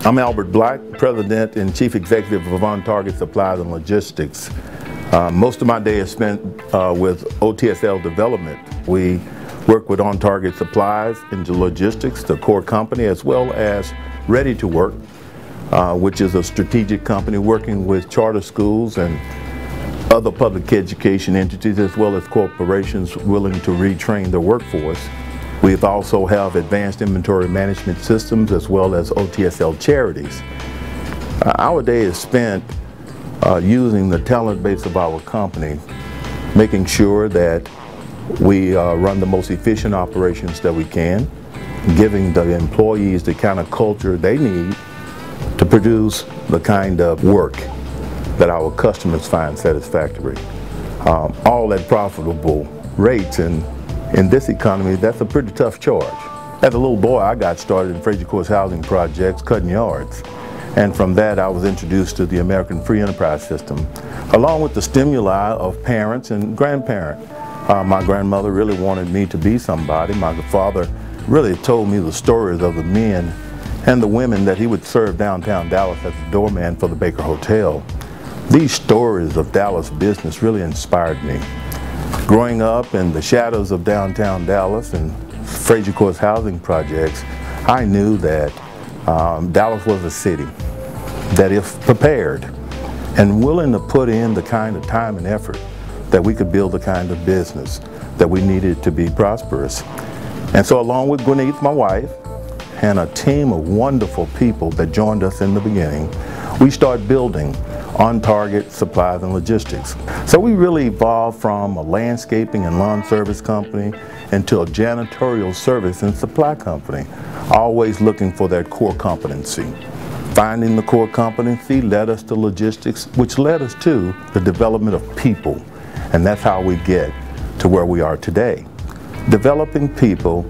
I'm Albert Black, President and Chief Executive of On Target Supplies and Logistics. Most of my day is spent with OTSL Development. We work with On Target Supplies and Logistics, the core company, as well as Ready to Work, which is a strategic company working with charter schools and other public education entities, as well as corporations willing to retrain their workforce. We also have advanced inventory management systems as well as OTSL charities. Our day is spent using the talent base of our company, making sure that we run the most efficient operations that we can, giving the employees the kind of culture they need to produce the kind of work that our customers find satisfactory. All at profitable rates, and in this economy, that's a pretty tough charge. As a little boy, I got started in Fraser Courts housing projects, cutting yards. And from that, I was introduced to the American Free Enterprise System, along with the stimuli of parents and grandparents. My grandmother really wanted me to be somebody. My father really told me the stories of the men and the women that he would serve downtown Dallas as a doorman for the Baker Hotel. These stories of Dallas business really inspired me. Growing up in the shadows of downtown Dallas and Fraser Courts housing projects, I knew that Dallas was a city that, if prepared and willing to put in the kind of time and effort, that we could build the kind of business that we needed to be prosperous. And so, along with Gwinneth, my wife, and a team of wonderful people that joined us in the beginning, we started building On Target Supplies and Logistics. So we really evolved from a landscaping and lawn service company into a janitorial service and supply company, always looking for that core competency. Finding the core competency led us to logistics, which led us to the development of people. And that's how we get to where we are today. Developing people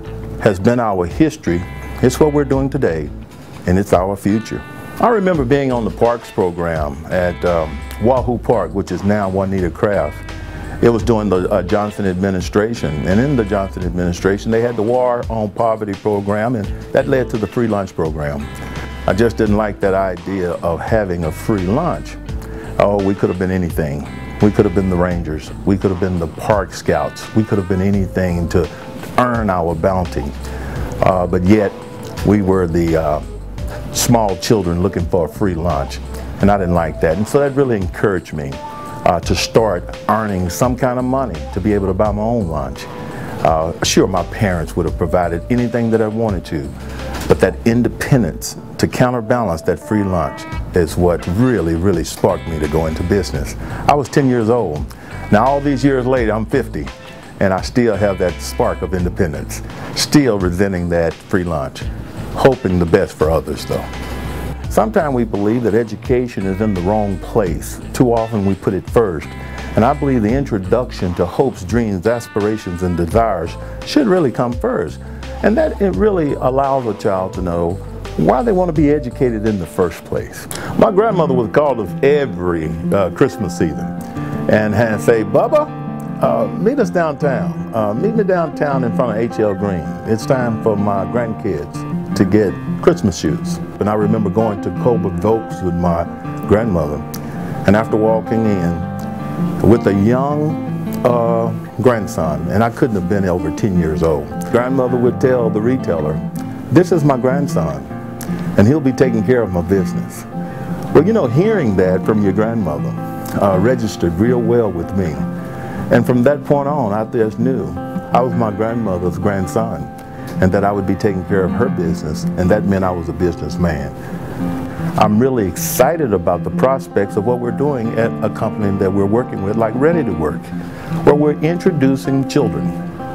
has been our history, it's what we're doing today, and it's our future. I remember being on the Parks program at Wahoo Park, which is now Juanita Craft. It was during the Johnson administration, and in the Johnson administration they had the War on Poverty program, and that led to the free lunch program. I just didn't like that idea of having a free lunch. Oh, we could have been anything. We could have been the Rangers, we could have been the Park Scouts, we could have been anything to earn our bounty, but yet we were the small children looking for a free lunch, and I didn't like that. And so that really encouraged me to start earning some kind of money to be able to buy my own lunch. Sure, my parents would have provided anything that I wanted to, but that independence to counterbalance that free lunch is what really sparked me to go into business. I was 10 years old. Now all these years later, I'm 50, and I still have that spark of independence, still resenting that free lunch. Hoping the best for others, though. Sometimes we believe that education is in the wrong place. Too often we put it first. And I believe the introduction to hopes, dreams, aspirations, and desires should really come first. And that it really allows a child to know why they want to be educated in the first place. My grandmother would call us every Christmas season and say, "Bubba, meet us downtown. Meet me downtown in front of H.L. Green. It's time for my grandkids to get Christmas shoes." And I remember going to Colbert Vokes with my grandmother, and after walking in with a young grandson, and I couldn't have been over 10 years old, grandmother would tell the retailer, "This is my grandson, and he'll be taking care of my business." Well, you know, hearing that from your grandmother registered real well with me. And from that point on, I just knew I was my grandmother's grandson, and that I would be taking care of her business, and that meant I was a businessman. I'm really excited about the prospects of what we're doing at a company that we're working with, like Ready to Work, where we're introducing children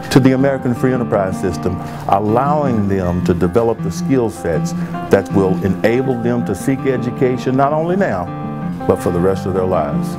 to the American Free Enterprise System, allowing them to develop the skill sets that will enable them to seek education not only now, but for the rest of their lives.